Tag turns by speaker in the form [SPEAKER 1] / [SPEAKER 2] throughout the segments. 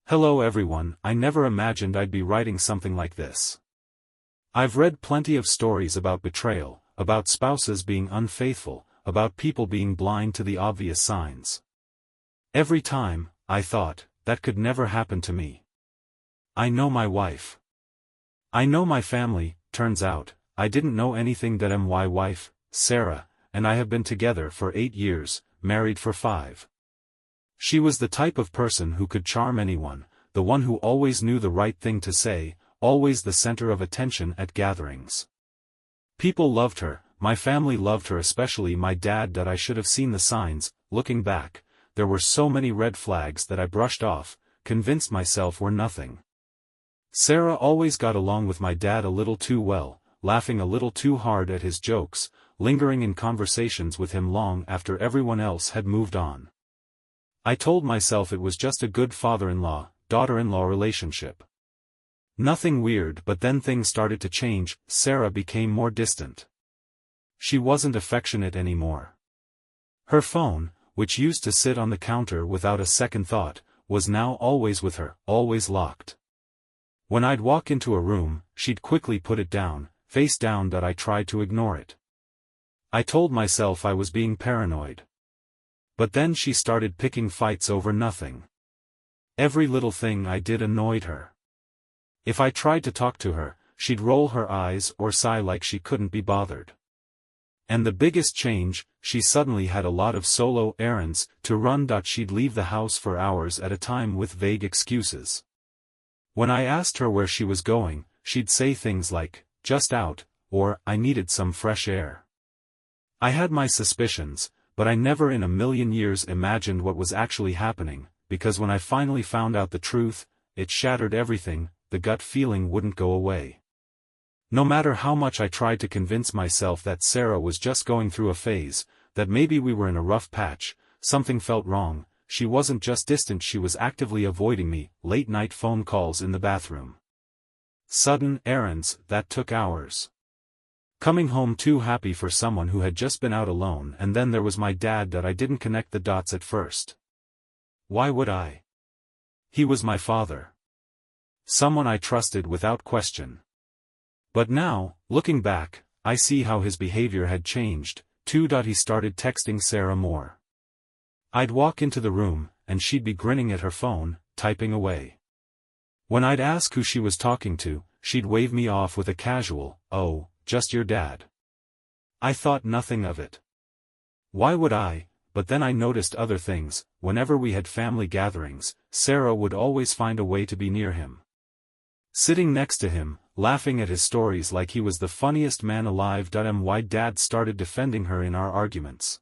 [SPEAKER 1] Hello everyone, I never imagined I'd be writing something like this. I've read plenty of stories about betrayal, about spouses being unfaithful, about people being blind to the obvious signs. Every time, I thought, that could never happen to me. I know my wife. I know my family. Turns out, I didn't know anything that my wife, Sarah, and I have been together for 8 years, married for 5. She was the type of person who could charm anyone, the one who always knew the right thing to say, always the center of attention at gatherings. People loved her, my family loved her, especially my dad. That I should have seen the signs. Looking back, there were so many red flags that I brushed off, convinced myself were nothing. Sarah always got along with my dad a little too well, laughing a little too hard at his jokes, lingering in conversations with him long after everyone else had moved on. I told myself it was just a good father-in-law, daughter-in-law relationship. Nothing weird, but then things started to change. Sarah became more distant. She wasn't affectionate anymore. Her phone, which used to sit on the counter without a second thought, was now always with her, always locked. When I'd walk into a room, she'd quickly put it down, face down. That I tried to ignore it. I told myself I was being paranoid. But then she started picking fights over nothing. Every little thing I did annoyed her. If I tried to talk to her, she'd roll her eyes or sigh like she couldn't be bothered. And the biggest change, she suddenly had a lot of solo errands to run. She'd leave the house for hours at a time with vague excuses. When I asked her where she was going, she'd say things like, "Just out," or "I needed some fresh air." I had my suspicions, but I never in a million years imagined what was actually happening, because when I finally found out the truth, it shattered everything. The gut feeling wouldn't go away. No matter how much I tried to convince myself that Sarah was just going through a phase, that maybe we were in a rough patch, something felt wrong. She wasn't just distant, she was actively avoiding me. Late night phone calls in the bathroom. Sudden errands that took hours. Coming home too happy for someone who had just been out alone. And then there was my dad. That I didn't connect the dots at first. Why would I? He was my father. Someone I trusted without question. But now, looking back, I see how his behavior had changed, too. He started texting Sarah more. I'd walk into the room, and she'd be grinning at her phone, typing away. When I'd ask who she was talking to, she'd wave me off with a casual, "Oh, just your dad." I thought nothing of it. Why would I? But then I noticed other things. Whenever we had family gatherings, Sarah would always find a way to be near him. Sitting next to him, laughing at his stories like he was the funniest man alive. My dad started defending her in our arguments.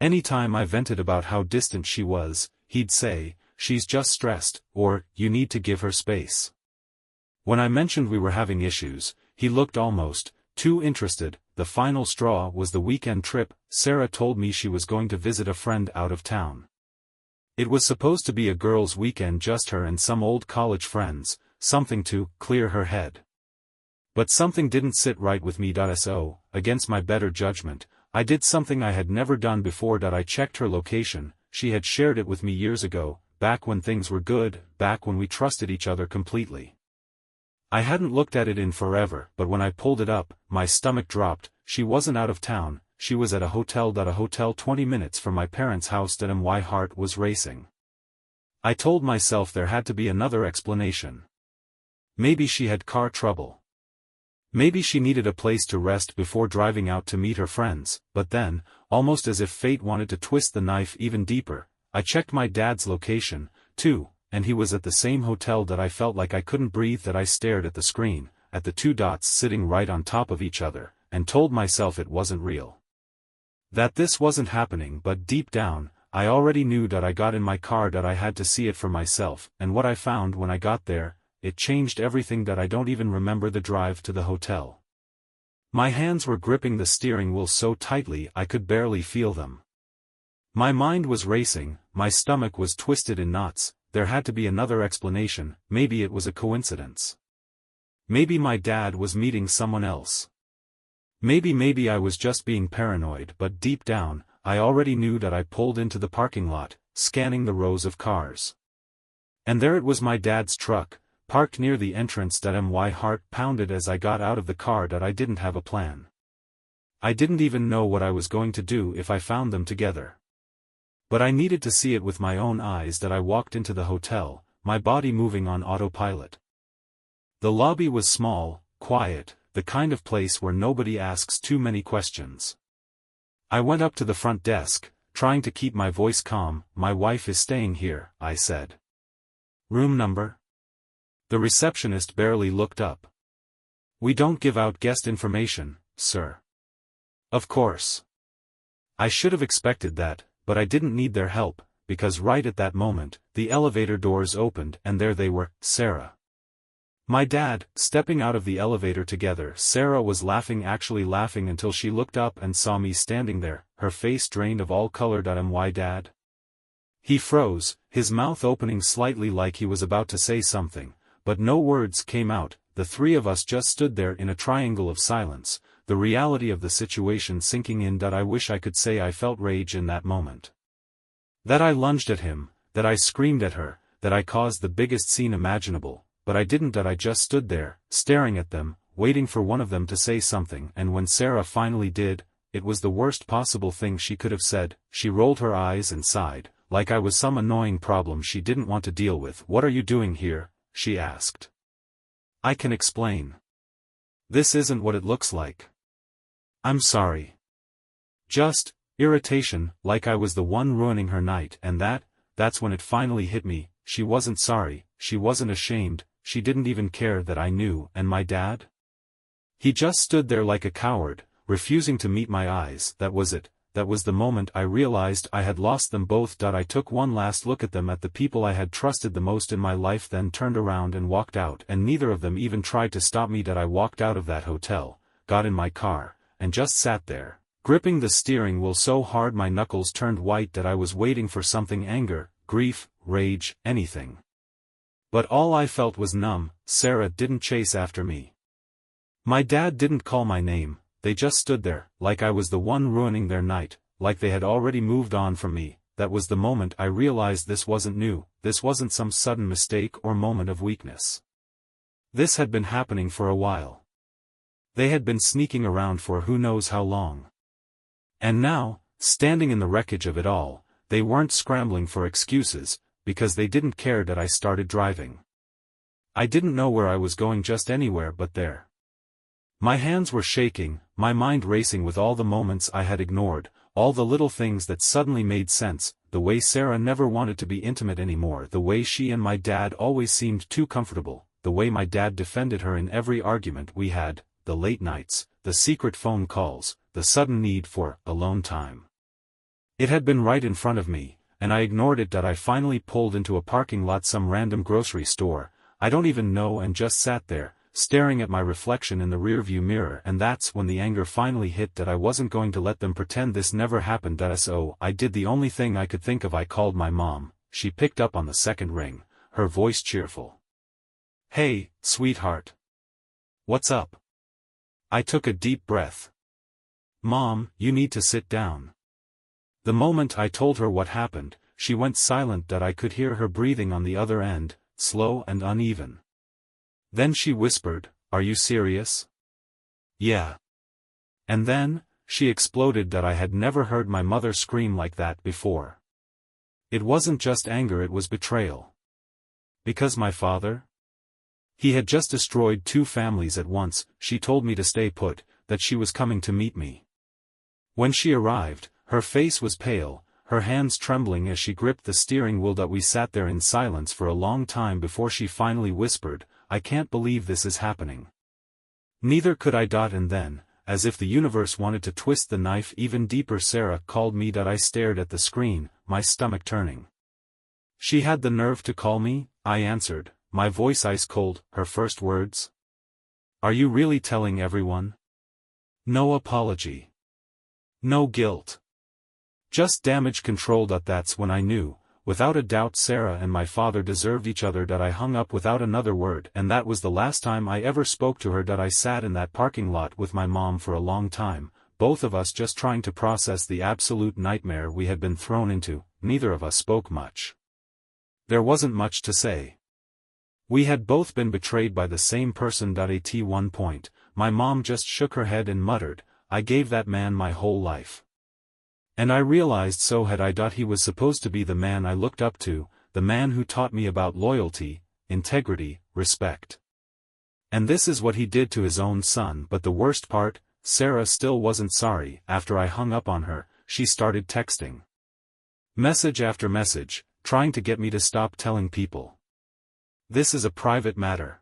[SPEAKER 1] Anytime I vented about how distant she was, he'd say, "She's just stressed," or, "You need to give her space." When I mentioned we were having issues, he looked almost too interested. The final straw was the weekend trip. Sarah told me she was going to visit a friend out of town. It was supposed to be a girls' weekend, just her and some old college friends, something to clear her head. But something didn't sit right with me. So, against my better judgment, I did something I had never done before. I checked her location. She had shared it with me years ago, back when things were good, back when we trusted each other completely. I hadn't looked at it in forever, but when I pulled it up, my stomach dropped. She wasn't out of town, she was at a hotel. A hotel 20 minutes from my parents' house. My heart was racing. I told myself there had to be another explanation. Maybe she had car trouble. Maybe she needed a place to rest before driving out to meet her friends. But then, almost as if fate wanted to twist the knife even deeper, I checked my dad's location, too, and he was at the same hotel. I felt like I couldn't breathe. I stared at the screen, at the 2 dots sitting right on top of each other, and told myself it wasn't real. That this wasn't happening. But deep down, I already knew. I got in my car. I had to see it for myself, and what I found when I got there, it changed everything. I don't even remember the drive to the hotel. My hands were gripping the steering wheel so tightly I could barely feel them. My mind was racing, my stomach was twisted in knots. There had to be another explanation. Maybe it was a coincidence. Maybe my dad was meeting someone else. Maybe I was just being paranoid. But deep down, I already knew. I pulled into the parking lot, scanning the rows of cars. And there it was, my dad's truck, parked near the entrance. My heart pounded as I got out of the car. I didn't have a plan. I didn't even know what I was going to do if I found them together. But I needed to see it with my own eyes. I walked into the hotel, my body moving on autopilot. The lobby was small, quiet, the kind of place where nobody asks too many questions. I went up to the front desk, trying to keep my voice calm. My wife is staying here, I said. Room number? The receptionist barely looked up. We don't give out guest information, sir. Of course. I should have expected that, but I didn't need their help, because right at that moment, the elevator doors opened and there they were, Sarah. My dad, stepping out of the elevator together. Sarah was laughing, actually laughing, until she looked up and saw me standing there, her face drained of all color. My dad? He froze, his mouth opening slightly like he was about to say something, but no words came out. The three of us just stood there in a triangle of silence, the reality of the situation sinking in. I wish I could say I felt rage in that moment. That I lunged at him, that I screamed at her, that I caused the biggest scene imaginable. But I didn't. I just stood there, staring at them, waiting for one of them to say something. And when Sarah finally did, it was the worst possible thing she could have said. She rolled her eyes and sighed, like I was some annoying problem she didn't want to deal with. What are you doing here? She asked. I can explain. This isn't what it looks like. I'm sorry. Just irritation, like I was the one ruining her night. And that's when it finally hit me. She wasn't sorry, she wasn't ashamed. She didn't even care that I knew. And my dad? He just stood there like a coward, refusing to meet my eyes. That was it. That was the moment I realized I had lost them both. I took one last look at them, at the people I had trusted the most in my life, then turned around and walked out. And neither of them even tried to stop me. I walked out of that hotel, got in my car, and just sat there, gripping the steering wheel so hard my knuckles turned white. I was waiting for something: anger, grief, rage, anything. But all I felt was numb. Sarah didn't chase after me. My dad didn't call my name. They just stood there, like I was the one ruining their night, like they had already moved on from me. That was the moment I realized this wasn't new, this wasn't some sudden mistake or moment of weakness. This had been happening for a while. They had been sneaking around for who knows how long. And now, standing in the wreckage of it all, they weren't scrambling for excuses, because they didn't care. I started driving. I didn't know where I was going, just anywhere but there. My hands were shaking, my mind racing with all the moments I had ignored, all the little things that suddenly made sense, the way Sarah never wanted to be intimate anymore, the way she and my dad always seemed too comfortable, the way my dad defended her in every argument we had, the late nights, the secret phone calls, the sudden need for alone time. It had been right in front of me, and I ignored it. I finally pulled into a parking lot, some random grocery store, I don't even know, and just sat there, staring at my reflection in the rearview mirror. And that's when the anger finally hit. I wasn't going to let them pretend this never happened. So I did the only thing I could think of. I called my mom. She picked up on the second ring, her voice cheerful. Hey, sweetheart. What's up? I took a deep breath. Mom, you need to sit down. The moment I told her what happened, she went silent. I could hear her breathing on the other end, slow and uneven. Then she whispered, "Are you serious?" "Yeah." And then, she exploded. I had never heard my mother scream like that before. It wasn't just anger, it was betrayal. Because my father? He had just destroyed 2 families at once. She told me to stay put, that she was coming to meet me. When she arrived, her face was pale, her hands trembling as she gripped the steering wheel. We sat there in silence for a long time before she finally whispered, "I can't believe this is happening." Neither could I. And then, as if the universe wanted to twist the knife even deeper, Sarah called me. I stared at the screen, my stomach turning. She had the nerve to call me, I answered, my voice ice cold. Her first words? "Are you really telling everyone?" No apology. No guilt. Just damage control. That's when I knew, without a doubt, Sarah and my father deserved each other. I hung up without another word, and that was the last time I ever spoke to her. I sat in that parking lot with my mom for a long time, both of us just trying to process the absolute nightmare we had been thrown into. Neither of us spoke much. There wasn't much to say. We had both been betrayed by the same person. At one point, my mom just shook her head and muttered, "I gave that man my whole life." And I realized so had I. He was supposed to be the man I looked up to, the man who taught me about loyalty, integrity, respect. And this is what he did to his own son. But the worst part, Sarah still wasn't sorry. After I hung up on her, she started texting. Message after message, trying to get me to stop telling people. "This is a private matter.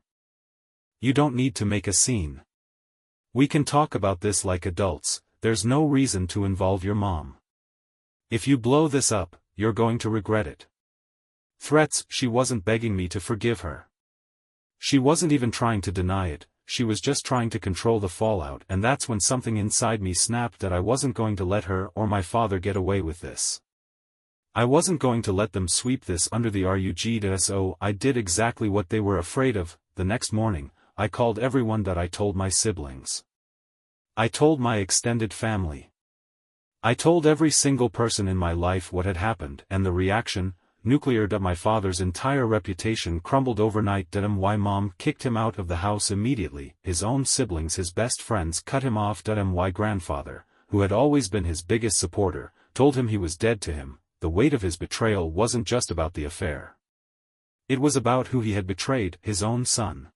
[SPEAKER 1] You don't need to make a scene. We can talk about this like adults, there's no reason to involve your mom. If you blow this up, you're going to regret it." Threats. She wasn't begging me to forgive her. She wasn't even trying to deny it, she was just trying to control the fallout. And that's when something inside me snapped that I wasn't going to let her or my father get away with this. I wasn't going to let them sweep this under the rug. So I did exactly what they were afraid of. The next morning, I called everyone. I told my siblings. I told my extended family. I told every single person in my life what had happened, and the reaction, nuclear. My father's entire reputation crumbled overnight. My mom kicked him out of the house immediately, his own siblings, his best friends, cut him off. My grandfather, who had always been his biggest supporter, told him he was dead to him. The weight of his betrayal wasn't just about the affair. It was about who he had betrayed, his own son.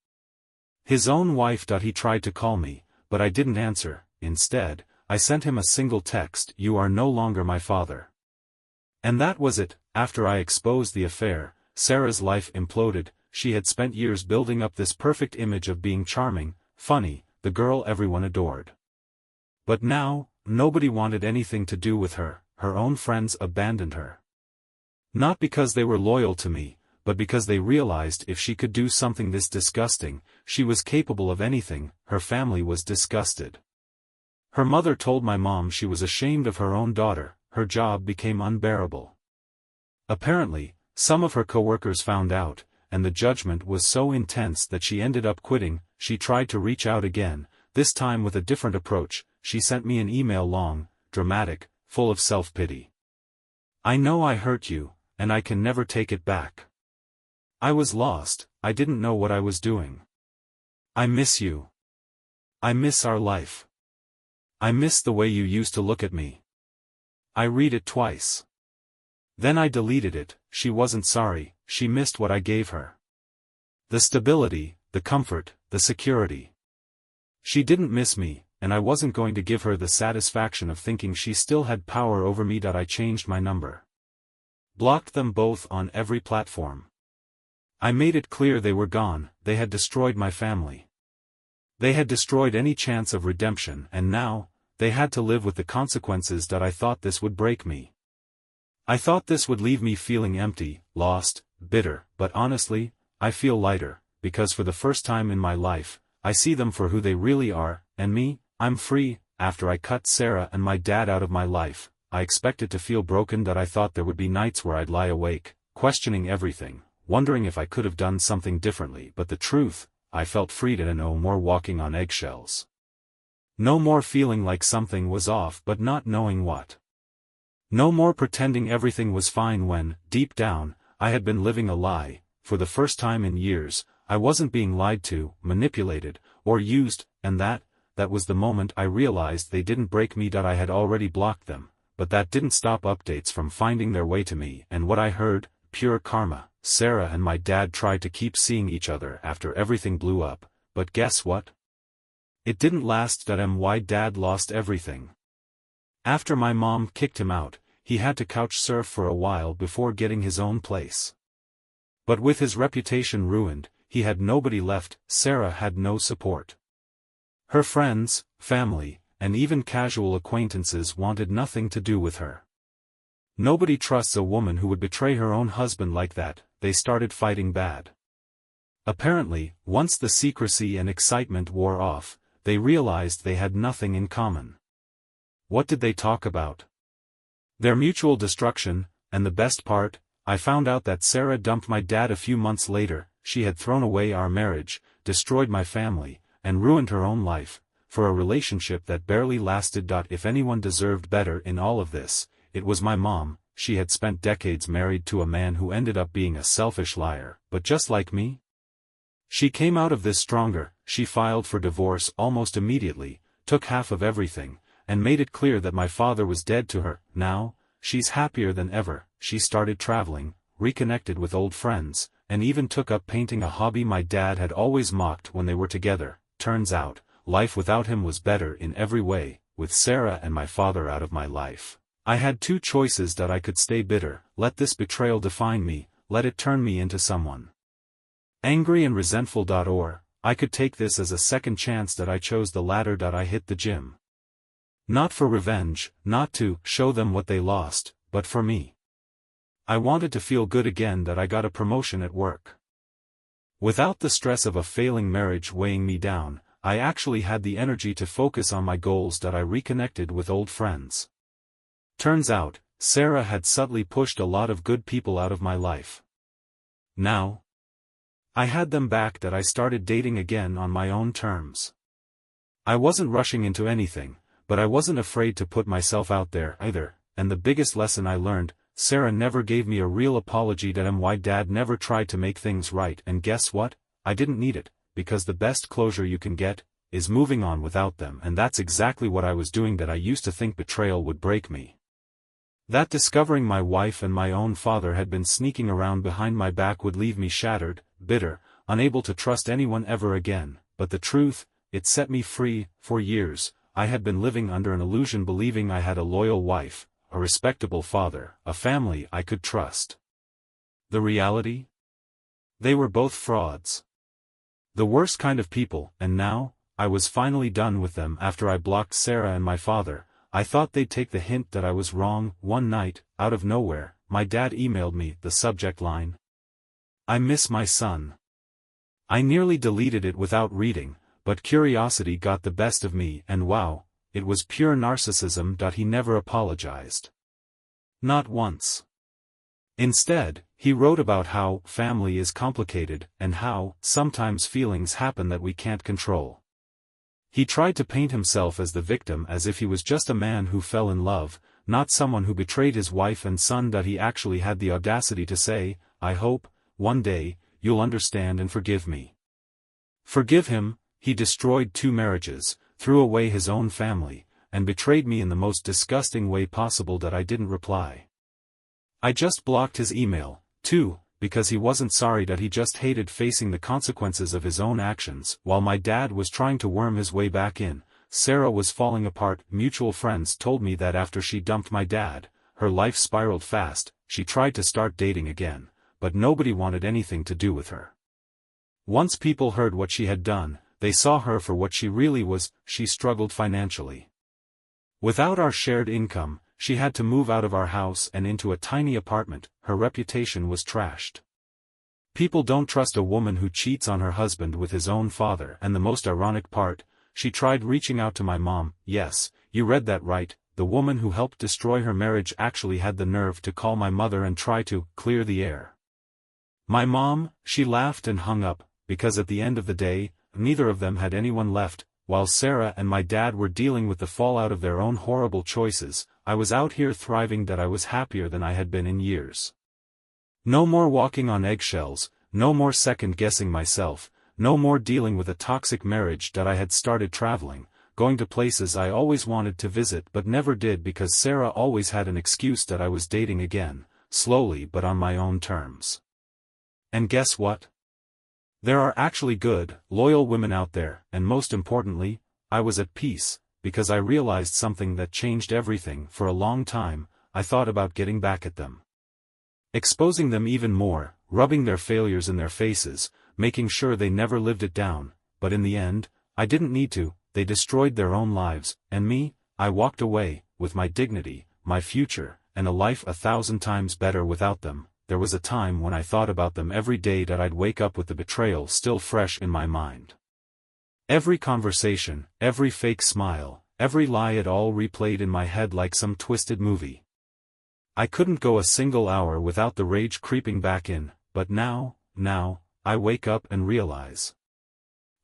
[SPEAKER 1] His own wife. He tried to call me, but I didn't answer. Instead, I sent him a single text: "You are no longer my father." And that was it. After I exposed the affair, Sarah's life imploded. She had spent years building up this perfect image of being charming, funny, the girl everyone adored. But now, nobody wanted anything to do with her. Her own friends abandoned her. Not because they were loyal to me, but because they realized if she could do something this disgusting, she was capable of anything. Her family was disgusted. Her mother told my mom she was ashamed of her own daughter. Her job became unbearable. Apparently, some of her coworkers found out, and the judgment was so intense that she ended up quitting. She tried to reach out again, this time with a different approach. She sent me an email, long, dramatic, full of self-pity. "I know I hurt you, and I can never take it back. I was lost, I didn't know what I was doing. I miss you. I miss our life. I miss the way you used to look at me." I read it twice. Then I deleted it. She wasn't sorry, she missed what I gave her. The stability, the comfort, the security. She didn't miss me, and I wasn't going to give her the satisfaction of thinking she still had power over me. I changed my number. Blocked them both on every platform. I made it clear they were gone. They had destroyed my family. They had destroyed any chance of redemption, and now, they had to live with the consequences. I thought this would break me. I thought this would leave me feeling empty, lost, bitter, but honestly, I feel lighter, because for the first time in my life, I see them for who they really are, and me, I'm free. After I cut Sarah and my dad out of my life, I expected to feel broken. I thought there would be nights where I'd lie awake, questioning everything, wondering if I could have done something differently. But the truth, I felt free. No more walking on eggshells. No more feeling like something was off but not knowing what. No more pretending everything was fine when, deep down, I had been living a lie. For the first time in years, I wasn't being lied to, manipulated, or used, and that was the moment I realized they didn't break me. I had already blocked them, but that didn't stop updates from finding their way to me. And what I heard, pure karma. Sarah and my dad tried to keep seeing each other after everything blew up, but guess what? It didn't last. My dad lost everything. After my mom kicked him out, he had to couch surf for a while before getting his own place. But with his reputation ruined, he had nobody left. Sarah had no support. Her friends, family, and even casual acquaintances wanted nothing to do with her. Nobody trusts a woman who would betray her own husband like that. They started fighting bad. Apparently, once the secrecy and excitement wore off, they realized they had nothing in common. What did they talk about? Their mutual destruction, and the best part, I found out that Sarah dumped my dad a few months later. She had thrown away our marriage, destroyed my family, and ruined her own life, for a relationship that barely lasted. If anyone deserved better in all of this, it was my mom. she had spent decades married to a man who ended up being a selfish liar, but just like me? She came out of this stronger. She filed for divorce almost immediately, took half of everything, and made it clear that my father was dead to her. Now, she's happier than ever. She started traveling, reconnected with old friends, and even took up painting, a hobby my dad had always mocked when they were together. Turns out, life without him was better in every way. With Sarah and my father out of my life, I had two choices: that I could stay bitter, let this betrayal define me, let it turn me into someone angry and resentful, or I could take this as a second chance. That I chose the latter. I hit the gym. Not for revenge, not to show them what they lost, but for me. I wanted to feel good again. That I got a promotion at work. Without the stress of a failing marriage weighing me down, I actually had the energy to focus on my goals. That I reconnected with old friends. Turns out, Sarah had subtly pushed a lot of good people out of my life. Now, I had them back. That I started dating again on my own terms. I wasn't rushing into anything, but I wasn't afraid to put myself out there either, and the biggest lesson I learned: Sarah never gave me a real apology. My dad never tried to make things right, and guess what? I didn't need it, because the best closure you can get is moving on without them, and that's exactly what I was doing. That I used to think betrayal would break me. That discovering my wife and my own father had been sneaking around behind my back would leave me shattered, bitter, unable to trust anyone ever again. But the truth, it set me free. For years, I had been living under an illusion, believing I had a loyal wife, a respectable father, a family I could trust. The reality? They were both frauds. The worst kind of people. And now, I was finally done with them. After I blocked Sarah and my father, I thought they'd take the hint that I was wrong. One night, out of nowhere, my dad emailed me. The subject line: I miss my son. I nearly deleted it without reading, but curiosity got the best of me, and wow, it was pure narcissism. He never apologized. Not once. Instead, he wrote about how family is complicated, and how sometimes feelings happen that we can't control. He tried to paint himself as the victim, as if he was just a man who fell in love, not someone who betrayed his wife and son. He actually had the audacity to say, I hope, one day, you'll understand and forgive me. Forgive him. He destroyed 2 marriages, threw away his own family, and betrayed me in the most disgusting way possible. I didn't reply. I just blocked his email, too, because he wasn't sorry. He just hated facing the consequences of his own actions. While my dad was trying to worm his way back in, Sarah was falling apart. Mutual friends told me that after she dumped my dad, her life spiraled fast. She tried to start dating again, but nobody wanted anything to do with her. Once people heard what she had done, they saw her for what she really was. She struggled financially. Without our shared income, she had to move out of our house and into a tiny apartment. Her reputation was trashed. People don't trust a woman who cheats on her husband with his own father. And the most ironic part, she tried reaching out to my mom. Yes, you read that right. The woman who helped destroy her marriage actually had the nerve to call my mother and try to clear the air. My mom, she laughed and hung up, because at the end of the day, neither of them had anyone left. While Sarah and my dad were dealing with the fallout of their own horrible choices, I was out here thriving. I was happier than I had been in years. No more walking on eggshells, no more second-guessing myself, no more dealing with a toxic marriage. I had started traveling, going to places I always wanted to visit but never did, because Sarah always had an excuse. I was dating again, slowly but on my own terms. And guess what? There are actually good, loyal women out there, and most importantly, I was at peace, because I realized something that changed everything. For a long time, I thought about getting back at them. Exposing them even more, rubbing their failures in their faces, making sure they never lived it down. But in the end, I didn't need to. They destroyed their own lives, and me, I walked away, with my dignity, my future, and a life 1,000 times better without them. There was a time when I thought about them every day. I'd wake up with the betrayal still fresh in my mind. Every conversation, every fake smile, every lie, it all replayed in my head like some twisted movie. I couldn't go a single hour without the rage creeping back in. But now, I wake up and realize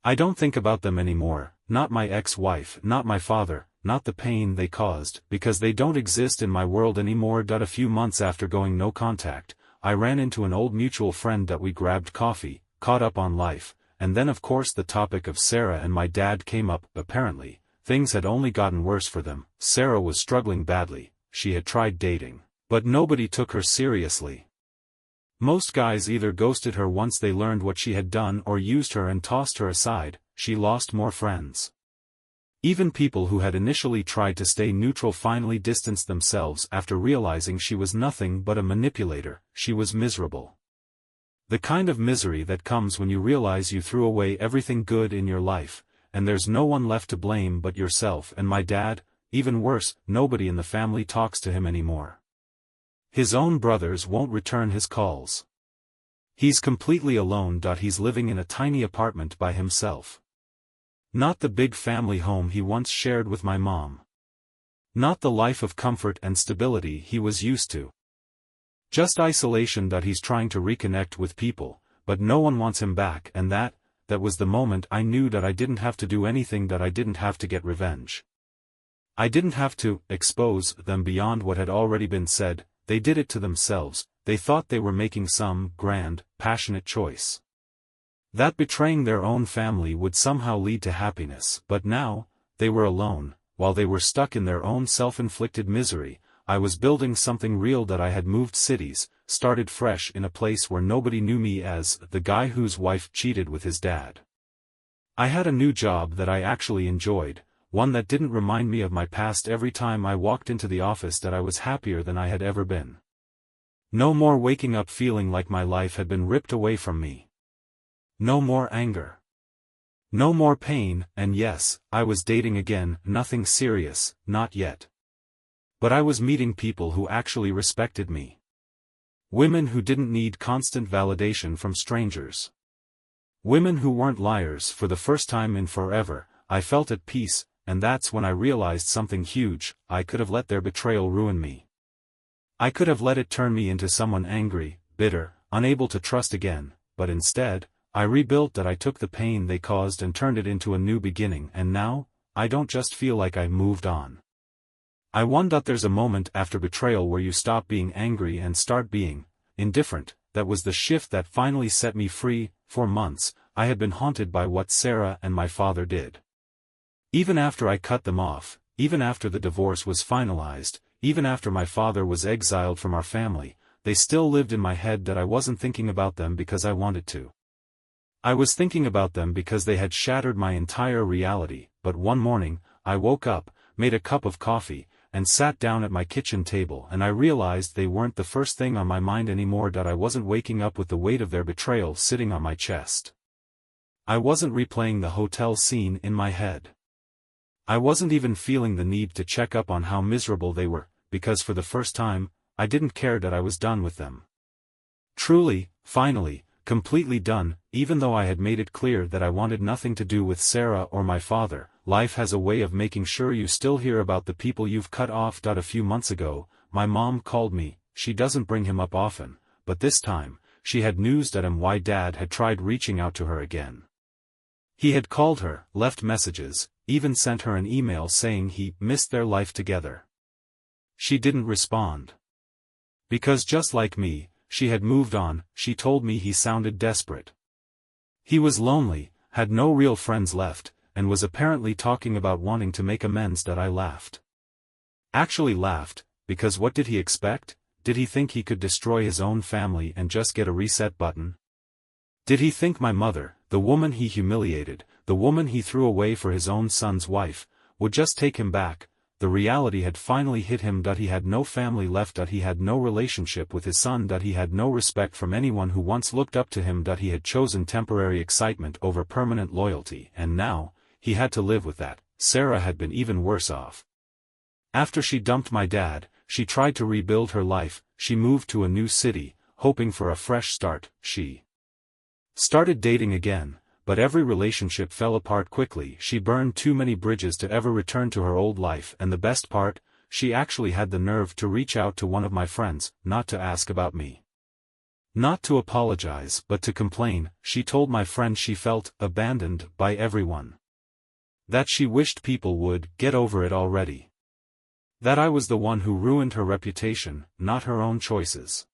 [SPEAKER 1] I don't think about them anymore. Not my ex-wife, not my father, not the pain they caused, because they don't exist in my world anymore. A few months after going no contact, I ran into an old mutual friend that we grabbed coffee, caught up on life, and then of course the topic of Sarah and my dad came up. Apparently, things had only gotten worse for them. Sarah was struggling badly, she had tried dating, but nobody took her seriously. Most guys either ghosted her once they learned what she had done or used her and tossed her aside. She lost more friends. Even people who had initially tried to stay neutral finally distanced themselves after realizing she was nothing but a manipulator. She was miserable. The kind of misery that comes when you realize you threw away everything good in your life, and there's no one left to blame but yourself. And my dad, even worse, nobody in the family talks to him anymore. His own brothers won't return his calls. He's completely alone. He's living in a tiny apartment by himself. Not the big family home he once shared with my mom. Not the life of comfort and stability he was used to. Just isolation. He's trying to reconnect with people, but no one wants him back. And that was the moment I knew that I didn't have to do anything. I didn't have to get revenge. I didn't have to expose them beyond what had already been said. They did it to themselves. They thought they were making some grand, passionate choice, that betraying their own family would somehow lead to happiness. But now, they were alone, while they were stuck in their own self-inflicted misery. I was building something real. I had moved cities, started fresh in a place where nobody knew me as the guy whose wife cheated with his dad. I had a new job that I actually enjoyed, one that didn't remind me of my past. Every time I walked into the office I was happier than I had ever been. No more waking up feeling like my life had been ripped away from me. No more anger. No more pain. And yes, I was dating again. Nothing serious, not yet. But I was meeting people who actually respected me. Women who didn't need constant validation from strangers. Women who weren't liars. For the first time in forever, I felt at peace, and that's when I realized something huge. I could have let their betrayal ruin me. I could have let it turn me into someone angry, bitter, unable to trust again, but instead, I rebuilt. I took the pain they caused and turned it into a new beginning. And now, I don't just feel like I moved on. I won. There's a moment after betrayal where you stop being angry and start being indifferent. That was the shift that finally set me free. For months, I had been haunted by what Sarah and my father did. Even after I cut them off, even after the divorce was finalized, even after my father was exiled from our family, they still lived in my head. I wasn't thinking about them because I wanted to. I was thinking about them because they had shattered my entire reality. But one morning, I woke up, made a cup of coffee, and sat down at my kitchen table, and I realized they weren't the first thing on my mind anymore. I wasn't waking up with the weight of their betrayal sitting on my chest. I wasn't replaying the hotel scene in my head. I wasn't even feeling the need to check up on how miserable they were, because for the first time, I didn't care. I was done with them. Truly, finally, completely done. Even though I had made it clear that I wanted nothing to do with Sarah or my father, life has a way of making sure you still hear about the people you've cut off. A few months ago, my mom called me. She doesn't bring him up often, but this time, she had news that my dad had tried reaching out to her again. He had called her, left messages, even sent her an email saying he missed their life together. She didn't respond. Because just like me, she had moved on. She told me he sounded desperate. He was lonely, had no real friends left, and was apparently talking about wanting to make amends. I laughed. Actually laughed, because what did he expect? Did he think he could destroy his own family and just get a reset button? Did he think my mother, the woman he humiliated, the woman he threw away for his own son's wife, would just take him back? The reality had finally hit him. He had no family left. He had no relationship with his son. He had no respect from anyone who once looked up to him. He had chosen temporary excitement over permanent loyalty, and now, he had to live with that. Sarah had been even worse off. After she dumped my dad, she tried to rebuild her life. She moved to a new city, hoping for a fresh start. She started dating again, but every relationship fell apart quickly. She burned too many bridges to ever return to her old life. And the best part, she actually had the nerve to reach out to one of my friends, not to ask about me. Not to apologize, but to complain. She told my friend she felt abandoned by everyone. That she wished people would get over it already. That I was the one who ruined her reputation, not her own choices.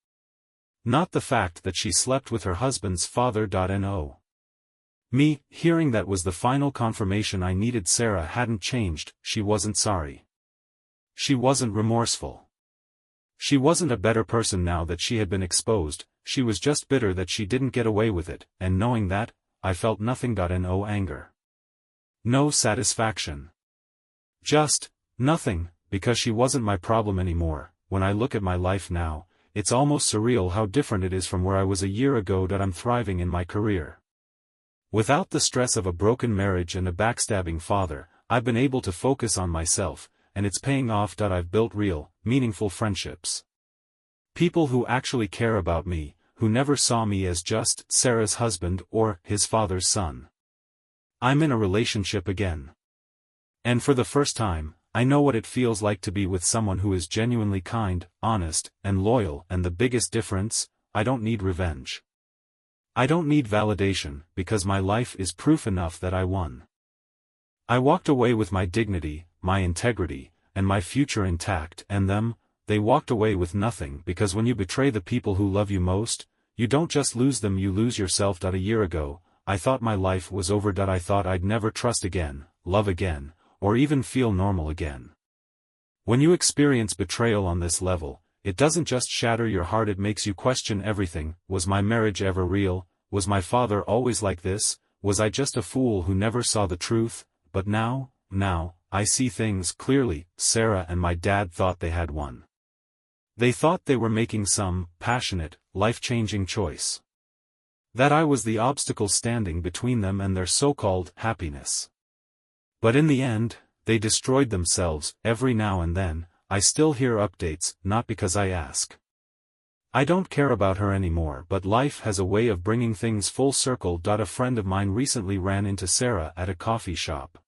[SPEAKER 1] Not the fact that she slept with her husband's father. No. Me, hearing that was the final confirmation I needed. Sarah hadn't changed, she wasn't sorry. She wasn't remorseful. She wasn't a better person now that she had been exposed, she was just bitter that she didn't get away with it, and knowing that, I felt nothing. No anger. No satisfaction. Just nothing, because she wasn't my problem anymore. When I look at my life now, it's almost surreal how different it is from where I was a year ago. I'm thriving in my career. Without the stress of a broken marriage and a backstabbing father, I've been able to focus on myself, and it's paying off. I've built real, meaningful friendships. People who actually care about me, who never saw me as just Sarah's husband or his father's son. I'm in a relationship again. And for the first time, I know what it feels like to be with someone who is genuinely kind, honest, and loyal. And the biggest difference, I don't need revenge. I don't need validation, because my life is proof enough that I won. I walked away with my dignity, my integrity, and my future intact, and they walked away with nothing. Because when you betray the people who love you most, you don't just lose them, you lose yourself. A year ago, I thought my life was over. I thought I'd never trust again, love again, or even feel normal again. When you experience betrayal on this level, it doesn't just shatter your heart, it makes you question everything. Was my marriage ever real? Was my father always like this? Was I just a fool who never saw the truth? But now, I see things clearly. Sarah and my dad thought they had won. They thought they were making some passionate, life-changing choice. That I was the obstacle standing between them and their so-called happiness. But in the end, they destroyed themselves. Every now and then, I still hear updates, not because I ask. I don't care about her anymore, but life has a way of bringing things full circle. A friend of mine recently ran into Sarah at a coffee shop.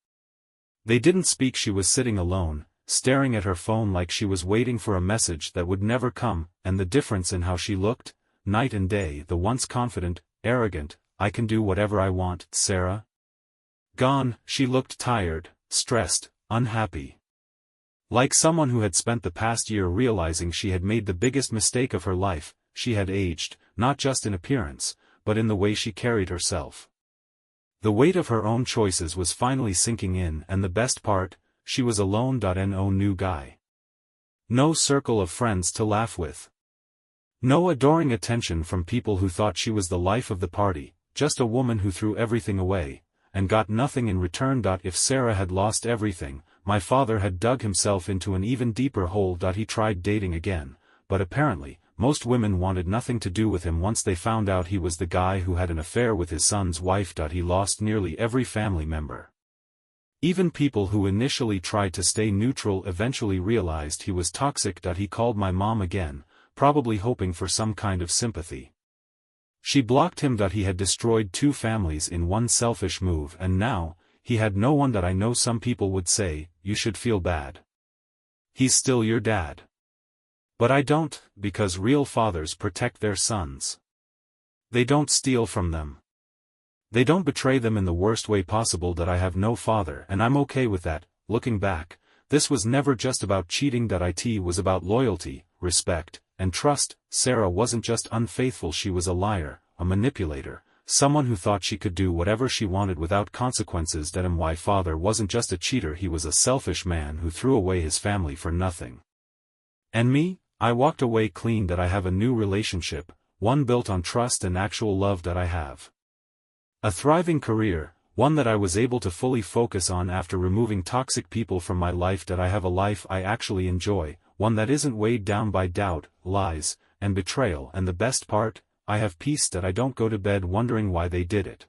[SPEAKER 1] They didn't speak. She was sitting alone, staring at her phone like she was waiting for a message that would never come, and the difference in how she looked, night and day. The once confident, arrogant, I can do whatever I want, Sarah. Gone. She looked tired, stressed, unhappy. Like someone who had spent the past year realizing she had made the biggest mistake of her life. She had aged, not just in appearance, but in the way she carried herself. The weight of her own choices was finally sinking in, and the best part, she was alone. No new guy. No circle of friends to laugh with. No adoring attention from people who thought she was the life of the party, just a woman who threw everything away, and got nothing in return. If Sarah had lost everything, my father had dug himself into an even deeper hole. He tried dating again, but apparently, most women wanted nothing to do with him once they found out he was the guy who had an affair with his son's wife. He lost nearly every family member. Even people who initially tried to stay neutral eventually realized he was toxic. He called my mom again, probably hoping for some kind of sympathy. She blocked him. He had destroyed 2 families in one selfish move, and now, he had no one. I know some people would say, you should feel bad. He's still your dad. But I don't, because real fathers protect their sons. They don't steal from them. They don't betray them in the worst way possible. I have no father, and I'm okay with that. Looking back, this was never just about cheating. It was about loyalty, respect, and trust. Sarah wasn't just unfaithful, she was a liar, a manipulator, someone who thought she could do whatever she wanted without consequences. My father wasn't just a cheater, he was a selfish man who threw away his family for nothing. And me, I walked away clean. I have a new relationship, one built on trust and actual love. I have a thriving career, one that I was able to fully focus on after removing toxic people from my life. I have a life I actually enjoy, one that isn't weighed down by doubt, lies, and betrayal. And the best part, I have peace. I don't go to bed wondering why they did it.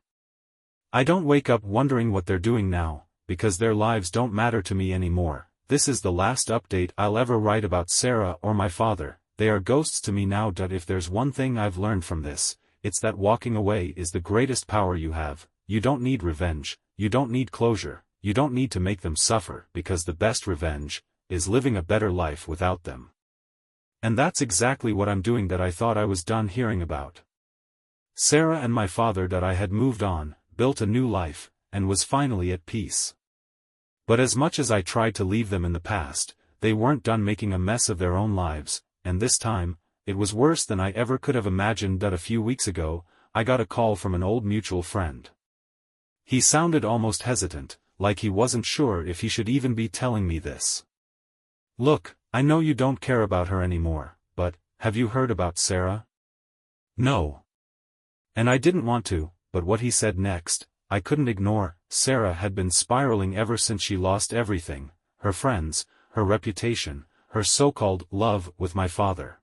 [SPEAKER 1] I don't wake up wondering what they're doing now, because their lives don't matter to me anymore. This is the last update I'll ever write about Sarah or my father. They are ghosts to me now. If there's one thing I've learned from this, it's that walking away is the greatest power you have. You don't need revenge, you don't need closure, you don't need to make them suffer, because the best revenge is living a better life without them. And that's exactly what I'm doing. I thought I was done hearing about Sarah and my father. I had moved on, built a new life, and was finally at peace. But as much as I tried to leave them in the past, they weren't done making a mess of their own lives, and this time, it was worse than I ever could have imagined. That a few weeks ago, I got a call from an old mutual friend. He sounded almost hesitant, like he wasn't sure if he should even be telling me this. "Look, I know you don't care about her anymore, but, have you heard about Sarah?" "No." And I didn't want to, but what he said next, I couldn't ignore. Sarah had been spiraling ever since she lost everything, her friends, her reputation, her so-called love with my father.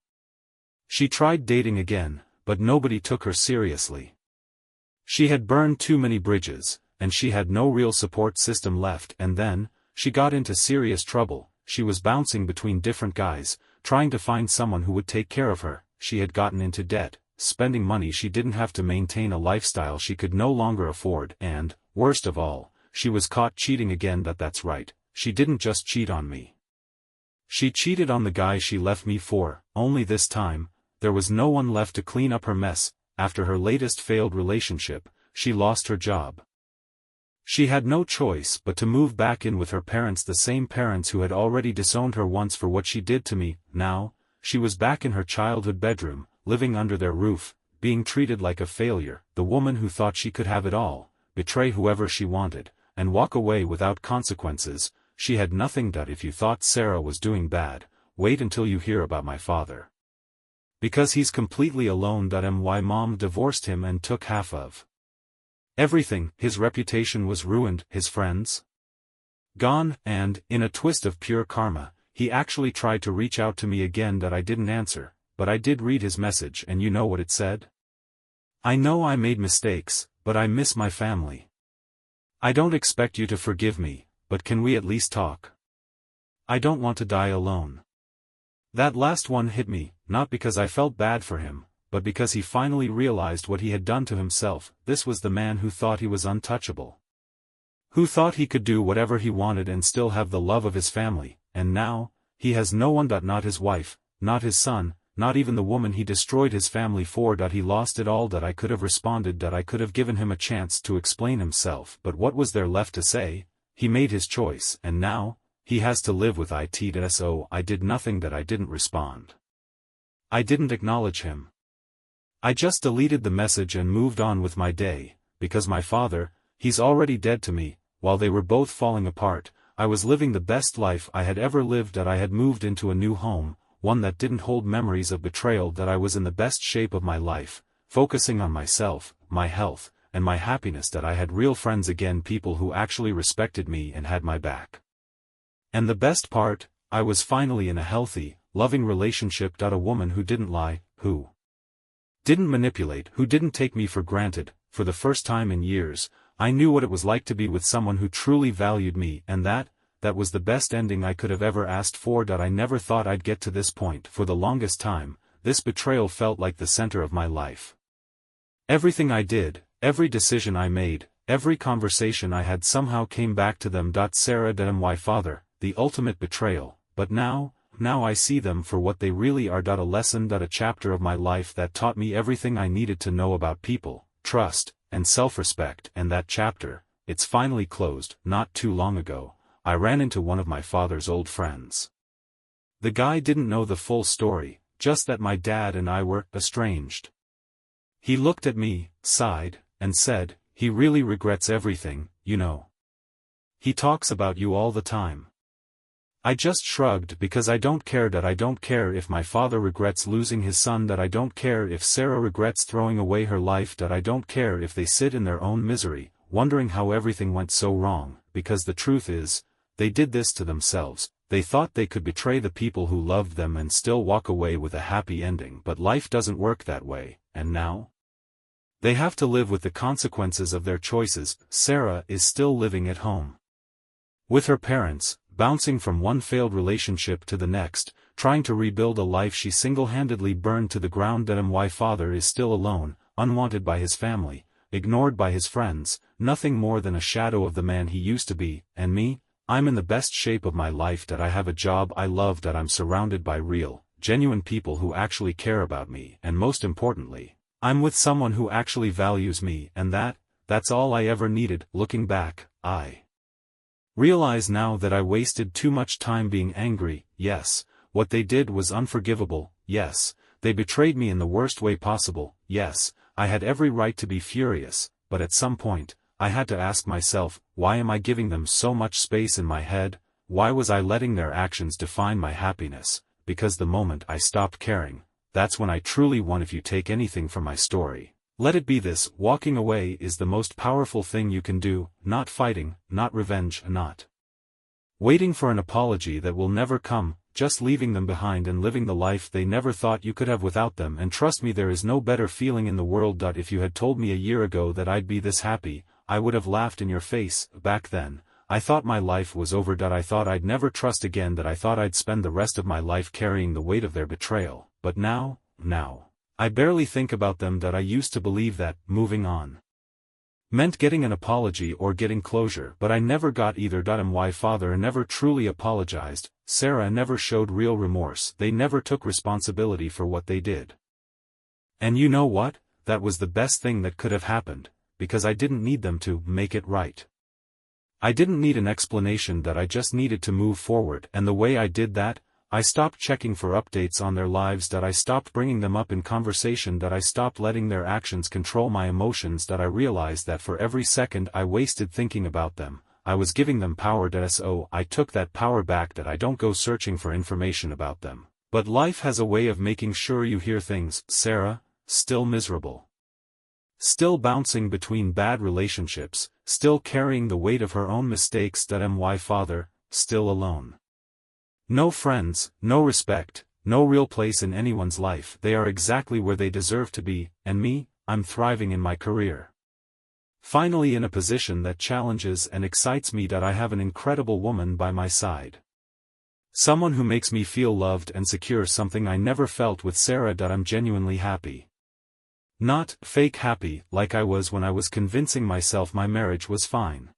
[SPEAKER 1] She tried dating again, but nobody took her seriously. She had burned too many bridges, and she had no real support system left. And then, she got into serious trouble. She was bouncing between different guys, trying to find someone who would take care of her. She had gotten into debt, spending money she didn't have to maintain a lifestyle she could no longer afford, and, worst of all, she was caught cheating again. That's right, she didn't just cheat on me. She cheated on the guy she left me for, only this time, there was no one left to clean up her mess. After her latest failed relationship, she lost her job. She had no choice but to move back in with her parents, the same parents who had already disowned her once for what she did to me. Now, she was back in her childhood bedroom, living under their roof, being treated like a failure, the woman who thought she could have it all, betray whoever she wanted, and walk away without consequences. She had nothing. If you thought Sarah was doing bad, wait until you hear about my father. Because he's completely alone. My mom divorced him and took half of everything. His reputation was ruined, his friends gone, and, in a twist of pure karma, he actually tried to reach out to me again. I didn't answer, but I did read his message, and you know what it said? "I know I made mistakes, but I miss my family. I don't expect you to forgive me, but can we at least talk? I don't want to die alone." That last one hit me, not because I felt bad for him, but because he finally realized what he had done to himself. This was the man who thought he was untouchable, who thought he could do whatever he wanted and still have the love of his family, and now, he has no one. Not his wife, not his son, not even the woman he destroyed his family for. He lost it all. I could have responded. I could have given him a chance to explain himself, but what was there left to say? He made his choice, and now, he has to live with it. So I did nothing. I didn't respond. I didn't acknowledge him. I just deleted the message and moved on with my day, because my father, he's already dead to me. While they were both falling apart, I was living the best life I had ever lived. I had moved into a new home, one that didn't hold memories of betrayal. I was in the best shape of my life, focusing on myself, my health, and my happiness. I had real friends again, people who actually respected me and had my back. And the best part, I was finally in a healthy, loving relationship. A woman who didn't lie, who didn't manipulate, who didn't take me for granted. For the first time in years, I knew what it was like to be with someone who truly valued me, and that was the best ending I could have ever asked for. I never thought I'd get to this point. For the longest time, this betrayal felt like the center of my life. Everything I did, every decision I made, every conversation I had somehow came back to them. Sarah, my father, the ultimate betrayal. But now I see them for what they really are. A lesson, a chapter of my life that taught me everything I needed to know about people, trust, and self-respect. And that chapter, it's finally closed. Not too long ago, I ran into one of my father's old friends. The guy didn't know the full story, just that my dad and I were estranged. He looked at me, sighed, and said, "He really regrets everything, you know. He talks about you all the time." I just shrugged, because I don't care. I don't care if my father regrets losing his son. I don't care if Sarah regrets throwing away her life. I don't care if they sit in their own misery, wondering how everything went so wrong, because the truth is, they did this to themselves. They thought they could betray the people who loved them and still walk away with a happy ending. But life doesn't work that way, and now they have to live with the consequences of their choices. Sarah is still living at home with her parents, bouncing from one failed relationship to the next, trying to rebuild a life she single-handedly burned to the ground. My father is still alone, unwanted by his family, ignored by his friends, nothing more than a shadow of the man he used to be. And me, I'm in the best shape of my life. I have a job I love. I'm surrounded by real, genuine people who actually care about me, and most importantly, I'm with someone who actually values me. And that's all I ever needed. Looking back, I Realize now that I wasted too much time being angry. Yes, what they did was unforgivable. Yes, they betrayed me in the worst way possible. Yes, I had every right to be furious, but at some point, I had to ask myself, why am I giving them so much space in my head? Why was I letting their actions define my happiness? Because the moment I stopped caring, that's when I truly won. If you take anything from my story, let it be this: walking away is the most powerful thing you can do, not fighting, not revenge, not waiting for an apology that will never come, just leaving them behind and living the life they never thought you could have without them. And trust me, there is no better feeling in the world. If you had told me a year ago that I'd be this happy, I would have laughed in your face. Back then, I thought my life was over. I thought I'd never trust again. I thought I'd spend the rest of my life carrying the weight of their betrayal. But now, I barely think about them. I used to believe that moving on meant getting an apology or getting closure, but I never got either. My father never truly apologized, Sarah never showed real remorse, they never took responsibility for what they did. And you know what? That was the best thing that could have happened, because I didn't need them to make it right. I didn't need an explanation. I just needed to move forward, and the way I did that, I stopped checking for updates on their lives. I stopped bringing them up in conversation. I stopped letting their actions control my emotions. I realized that for every second I wasted thinking about them, I was giving them power. So I took that power back. I don't go searching for information about them. But life has a way of making sure you hear things. Sarah, still miserable. Still bouncing between bad relationships, still carrying the weight of her own mistakes. My father, still alone. No friends, no respect, no real place in anyone's life. They are exactly where they deserve to be, and me, I'm thriving in my career. Finally in a position that challenges and excites me. I have an incredible woman by my side. Someone who makes me feel loved and secure, something I never felt with Sarah. I'm genuinely happy. Not fake happy, like I was when I was convincing myself my marriage was fine.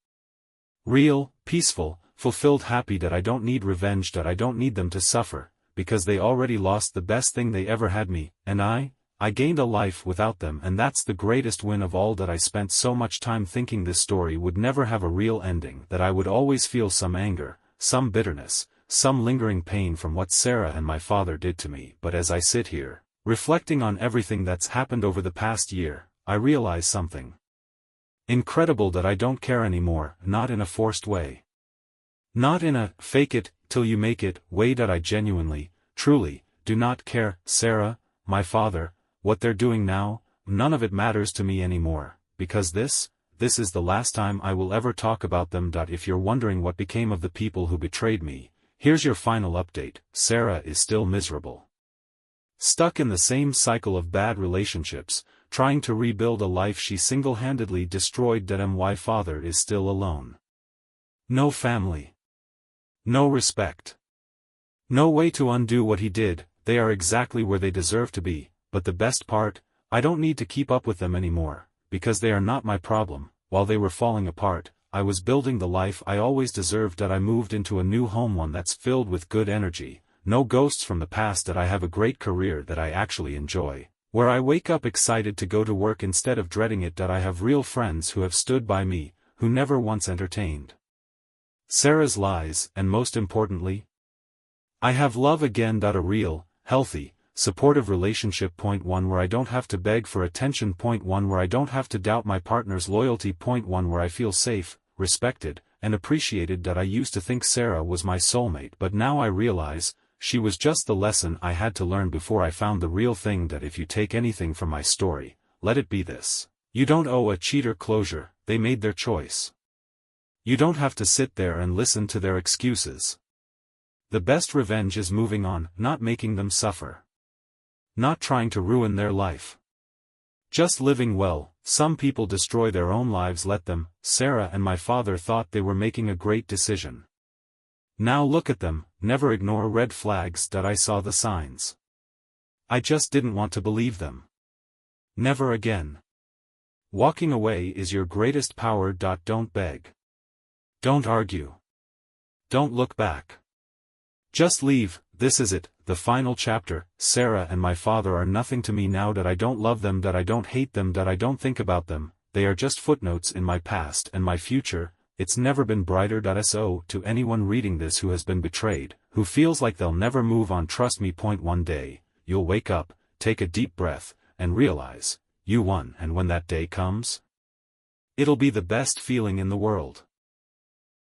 [SPEAKER 1] Real, peaceful, fulfilled, happy. I don't need revenge. I don't need them to suffer, because they already lost the best thing they ever had, me, and I gained a life without them, and that's the greatest win of all. I spent so much time thinking this story would never have a real ending, that I would always feel some anger, some bitterness, some lingering pain from what Sarah and my father did to me. But as I sit here, reflecting on everything that's happened over the past year, I realize something incredible: I don't care anymore, not in a forced way. Not in a fake it till you make it way. I genuinely, truly, do not care. Sarah, my father, what they're doing now, none of it matters to me anymore, because this is the last time I will ever talk about them. If you're wondering what became of the people who betrayed me, here's your final update: Sarah is still miserable. Stuck in the same cycle of bad relationships, trying to rebuild a life she single-handedly destroyed. My father is still alone. No family. No respect. No way to undo what he did. They are exactly where they deserve to be, but the best part, I don't need to keep up with them anymore, because they are not my problem. While they were falling apart, I was building the life I always deserved. I moved into a new home, one that's filled with good energy, no ghosts from the past. I have a great career that I actually enjoy, where I wake up excited to go to work instead of dreading it. I have real friends who have stood by me, who never once entertained Sarah's lies, and most importantly, I have love again. A real, healthy, supportive relationship. Point 1, where I don't have to beg for attention. Point 1, where I don't have to doubt my partner's loyalty. Point 1, where I feel safe, respected, and appreciated. I used to think Sarah was my soulmate, but now I realize, she was just the lesson I had to learn before I found the real thing. If you take anything from my story, let it be this: you don't owe a cheater closure, they made their choice. You don't have to sit there and listen to their excuses. The best revenge is moving on, not making them suffer. Not trying to ruin their life. Just living well. Some people destroy their own lives. Let them. Sarah and my father thought they were making a great decision. Now look at them. Never ignore red flags. I saw the signs. I just didn't want to believe them. Never again. Walking away is your greatest power. Don't beg. Don't argue. Don't look back. Just leave. This is it, the final chapter. Sarah and my father are nothing to me now. I don't love them. I don't hate them. I don't think about them. They are just footnotes in my past and my future. it's never been brighter. So to anyone reading this who has been betrayed, who feels like they'll never move on, trust me. One day, you'll wake up, take a deep breath, and realize, you won. And when that day comes, it'll be the best feeling in the world.